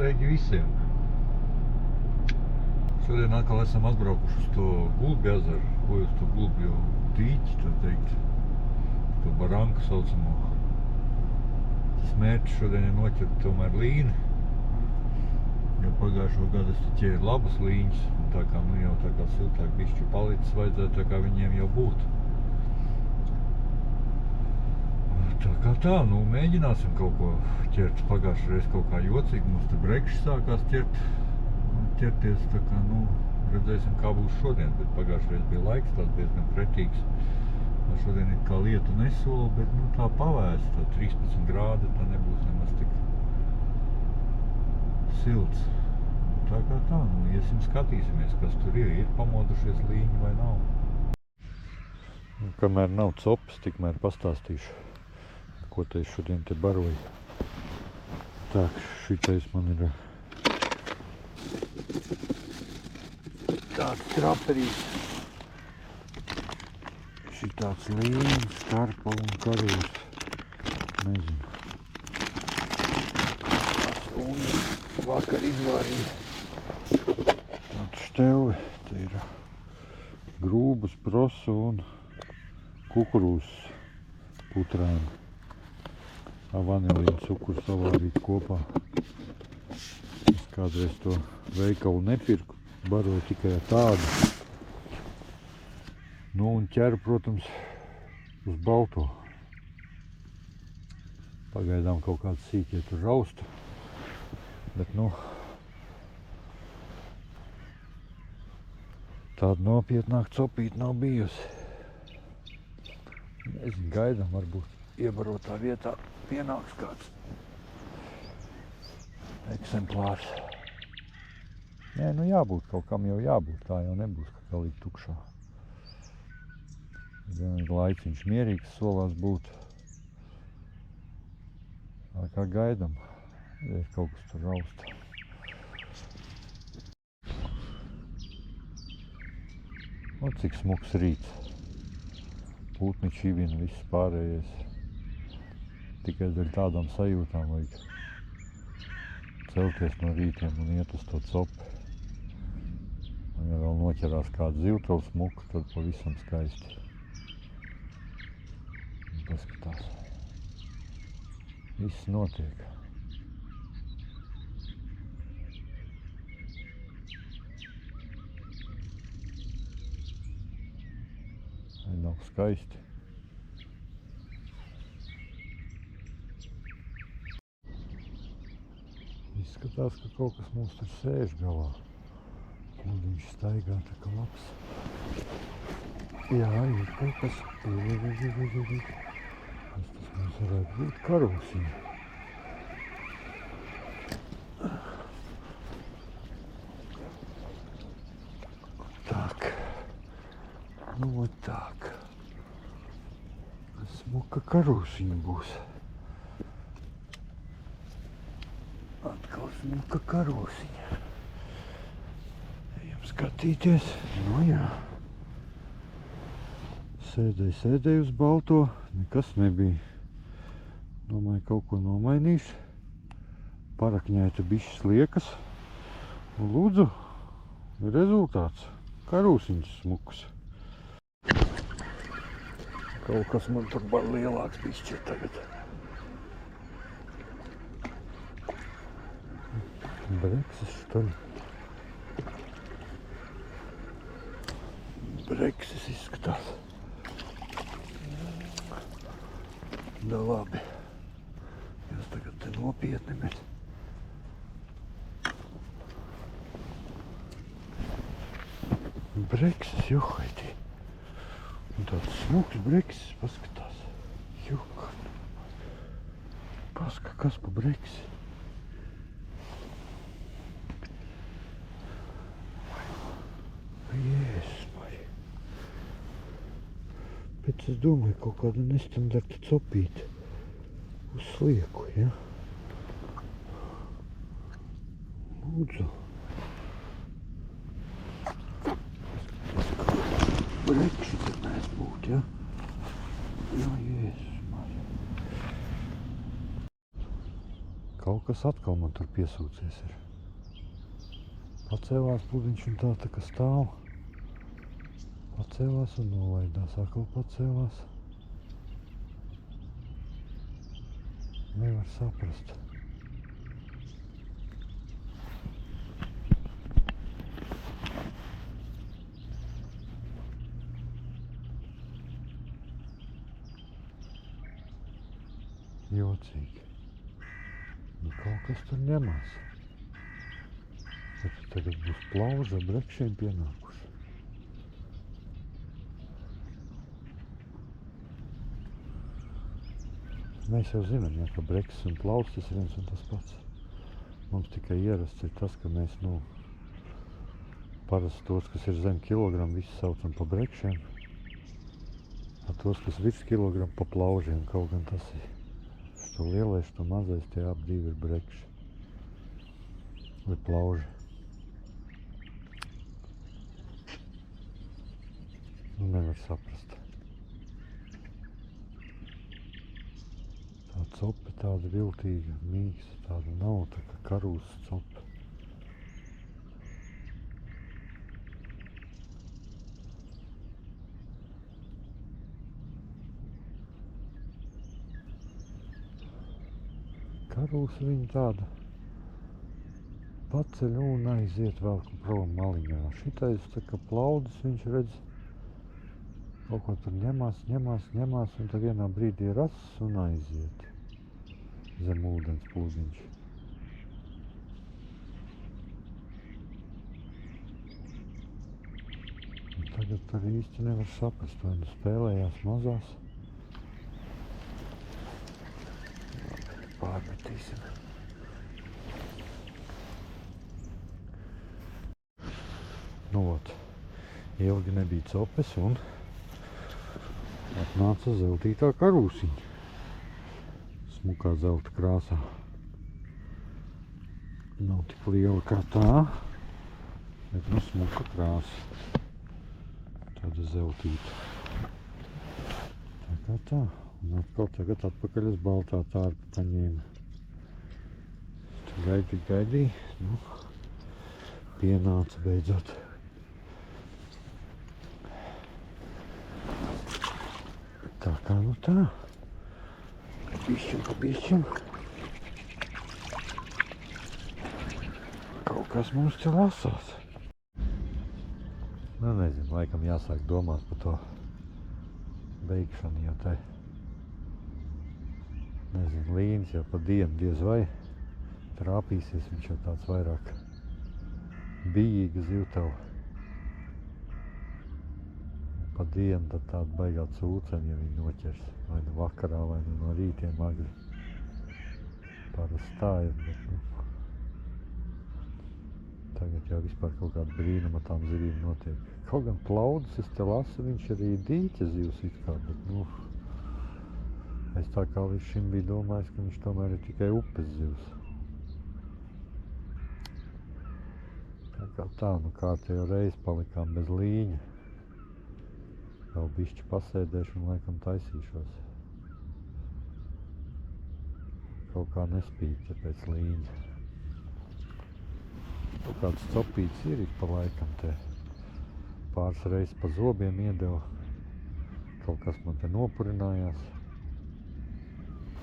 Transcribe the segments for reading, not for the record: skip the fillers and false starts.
Sveiki visiem! Šodien atkal esam atbraukuši uz to Gulbju ezeru, uz to Gulbju dīķi, tā teikt, to baranku saucamo. Tas mērķis šodien ir noķert tomēr līni, jo pagājušo gadu es ķēru labas līņas, un tā kā nu jau tā kā siltāk bišķi palicis, vajadzētu tā kā viņiem jau būt. Tā kā tā, nu mēģināsim kaut ko ķert. Pagājušajā reiz kaut kā jocīgi, mums te brekši sākās ķerties, tā kā, nu, redzēsim, kā būs šodien, bet pagājušajā reiz bija laiks tāds diezgan pretīgs. Šodien ir kā lietu nesola, bet, nu, tā pavēs, tā 13 grādi, tā nebūs nemaz tik silts. Tā kā tā, nu, iesim skatīsimies, kas tur ir pamodušies līņi vai nav. Un, kamēr nav copas, tikmēr pastāstīšu, ko te šodien te baroju. Tā, šitais man ir tāds traperīs. Šitāds līņš, starpa un karūs. Nezinu. Un vakar izvārīja. Tāds števi. Te ir grūbas, prosu un kukurūzas putrēni. Vanilīnu cukuru savārīt kopā. Es kādreiz to veikalu nepirku, baroju tikai ar tādu. Nu un ķeru, protams, uz balto. Pagaidām kaut kāds sīkie tur rausta. Bet, nu, tāda nopietnāk copīt nav bijusi. Nezinu, gaidām, varbūt iebarotā vietā pienāks kāds eksemplārs. Nē, nu jābūt, kaut kam jau jābūt, tā jau nebūs, ka galīgi tukšā. Laiciņš mierīgs solās būt. Tā kā gaidam, ir kaut kas tur rausta. Nu, cik smuks rīts. Putni čivina, viss pārējais. Tikai dēļ tādām sajūtām vajag celties no rītiem un iet uz to copi. Un ja vēl noķerās kādu zivtelu smuku, tad pavisam skaisti. Un paskatās. Viss notiek. Vai nav skaisti? Izskatās, ka kaut kas mums tur sēž galā. Un viņš staigā tā kā labs. Jā, ir kaut kas. Kas tas mums varētu būt? Karūsiņa. Tak. Nu, вот так. Smuka karūsiņa būs. Atkal smuka karūsiņa. Ejam skatīties. Nu jā. Sēdēju uz balto. Nekas nebija. Domāju, kaut ko nomainīšu. Parakņēta bišķis liekas. Un lūdzu, rezultāts. Karūsiņas smuks. Kaut kas man tur lielāks bišķi tagad. Breksis, что ли? Breksis izskatās. Da labi. Jūs tagad te nopietni, bet... Breksis, juhaitī. Un tāds smuks breksis, paskatās. Juha. Paska, kas pa breksi? Jēzus, Marija. Bet es domāju, kaut kāda nestandarta copīte uz slieku, ja? Lūdzu. Brekši tad mēs būt, ja? Jā, Jēzus, Marija. Kaut kas atkal man tur piesūcies ir. Pacēlās pludiņš un tā kā stāv. Pacēlās un nolaidās, atkal pacēlās. Nevar saprast. Jocīgi. Nu, kaut kas tur ņemās. Bet tagad būs plauža ar brekšiem pienākuši. Mēs jau zinām, ja, ka breksis un plaušas tas ir viens un tas pats. Mums tikai ierasts ir tas, ka mēs, parasti tos, kas ir zem kilogramu, visi saucam pa brekšiem. A tos, kas virs kilogramu, pa plaužiem. Kaut gan tas ir. Šo lielais, šo mazais, tie ap divi ir brekši. Vai plauži. Nu, nevar saprast. Tā cope tāda viltīga, mīksta, tāda nav, tā kā karūsas cope. Karūsa viņa tāda paceļ un aiziet vēl prom maliņā. Šitais tā kā plaudis, viņš redz, kaut ko tur ņemās, un tad vienā brīdī rass un aiziet zem ūdens plūdiņš. Un tagad arī īsti nevar saprast, vai nu spēlējās mazās. Pārmetīsim. Nu, ot, ilgi nebija copes un atnāca zeltītā karūsiņa. Smukā zelta krāsā. Nav tik liela kā tā, bet smuka krāsa. Tāda zeltīta. Tā kā tā. Un atkal tagad atpakaļ uz baltā tārpu paņēma. Tu gaidīji. Nu, pienāca beidzot. Tā kā nu tā. Pišķim. Kaut kas mums te lasās. Nu, nezinu, laikam jāsāk domāt par to beigšanu, jo te, nezinu, līnis jau pa dienu diez vai trāpīsies, viņš jau tāds vairāk bijīga zivtava. Pa dienu tad tāda baigā cūceni, ja viņi noķers, vai nu vakarā, vai nu no rītiem agri. Parasti tā ir, bet, tagad jau vispār kaut kāda brīnuma tām zivīm notiek. Kaut gan plaudis, es te lasu, viņš arī dīķa zivs it kā, bet, es tā kā līdz šim biju domājis, ka viņš tomēr ir tikai upes zivs. Tā kā tā, kārtējo reizi palikām bez līņa. Vēl bišķi pasēdēšu un laikam taisīšos. Kaut kā nespīd pēc līņa. Kaut kāds copīts ir pa laikam te. Pāris reizes pa zobiem iedeva. Kaut kas man te nopurinājās.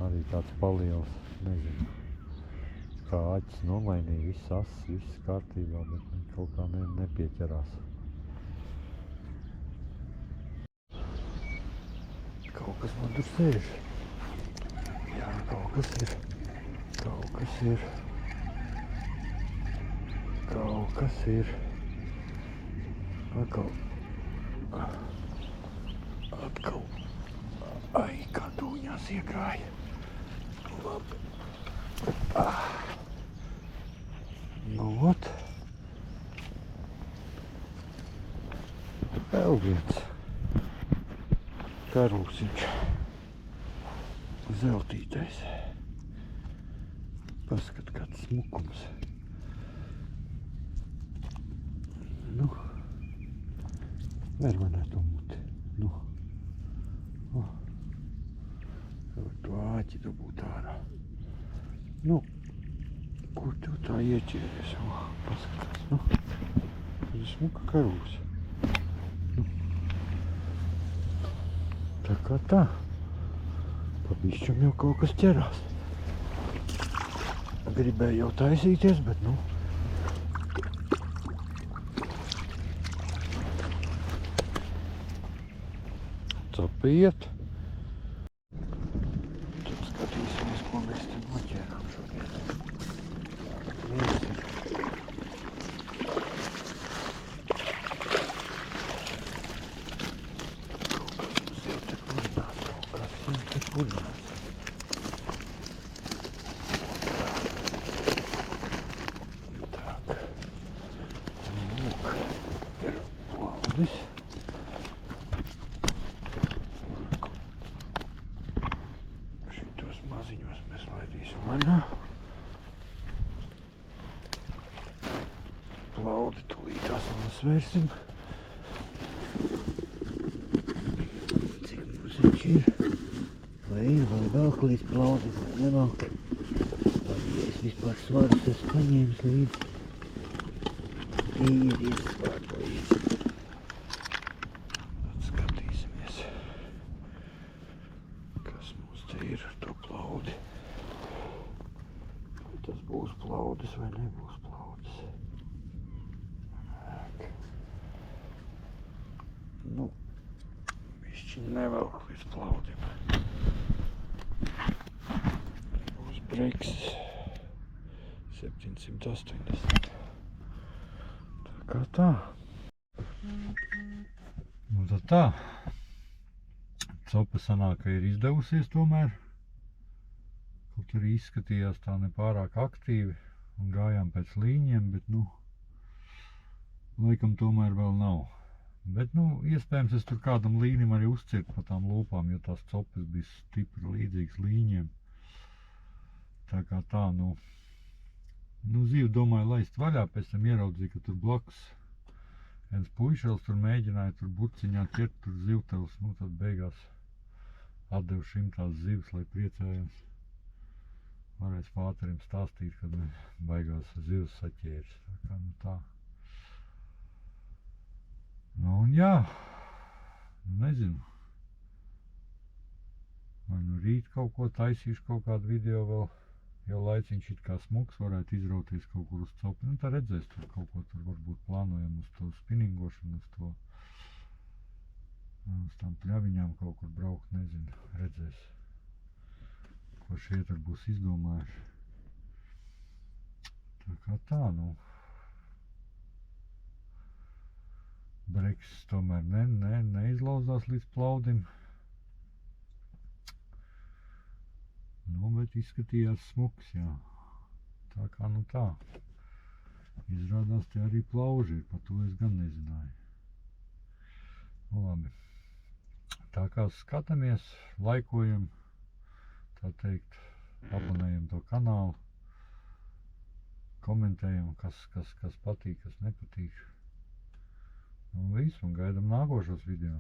Arī tāds paliels, nezinu. Kā aķis nomainīja, viss ass, viss kārtībā, bet kaut kā nepieķerās. Kaut kas man tur sēž. Jā, kaut kas ir. Atkal. Ai, kā dūņās iekrāja. Labi. Nu, ot. Vēl viens. Karūsiņš. Zeltītais. Paskat, kāds smukums. Nu. Ver manā to muti. Nu. Var to āķi dabūt ārā. Nu. ieķēries. Paskatās, nu. Ir smuka karūs. Nu. Tā kā tā. Pa bišķam jau kaut kas ķerās. Gribēju jau taisīties, bet nu. Capiet. Tad skatīsimies, ko mēs te noķērām šodien. Viens ir. Kaut kas jau te purinās. Tak. Lūk. Ir plaudis. Maziņos mēs laidīsim vaļā. Plaudi tūlītās nosvērsim. Cik mums viņš ir? Vai ir, vai velk līdz plaudis, vai nevelk? Vai es vispār svarus esmu paņēmis līdzi? Ir svār to līdzi. Tad skatīsimies, kas mums te ir ar to plaudi. Vai tas būs plaudis vai nebūs plaudis. Nu, višķi nevelk līdz plaudim. Būs breiks 780. Tā kā tā. Nu tad tā. Copa sanāk, ka ir izdevusies tomēr. Kaut arī izskatījās tā nepārāk aktīvi un gājām pēc līņiem, bet nu, laikam tomēr vēl nav. Bet nu, iespējams es tur kādam līnim arī uzcirtu pa tām lūpām, jo tās copas bija stipri līdzīgas līņiem. Tā kā tā, nu zīvi domāju laist vaļā, pēc tam ieraudzīju, ka tur blakus viens puišels tur mēģināja tur burciņā ķert tur zivteles, nu tad beigās atdevu šim tās zivs, lai priecājams. Varēs pāterim stāstīt, kad baigās zivs saķēris. Tā kā nu tā. Nu un jā, nezinu. Vai nu rīt kaut ko taisīšu, kaut kādu video vēl, jo laiciņš it kā smuks, varētu izrauties kaut kur uz copi. Nu tā redzēs, tur kaut ko tur varbūt plānojam uz to spinningošanu, uz tām pļaviņām kaut kur braukt, nezinu, redzēs. Ko šie tur būs izdomājuši. Tā kā tā, nu. Breiks tomēr neizlauzās līdz plaudim. Nu, bet izskatījās smuks, jā. Tā kā nu tā. Izrādās te arī plauži ir, par to es gan nezināju. Nu labi. Tā kā skatāmies, laikojam, tā teikt, abonējam to kanālu, komentējam, kas patīk, kas nepatīk. Un viss, un gaidam nākošos video.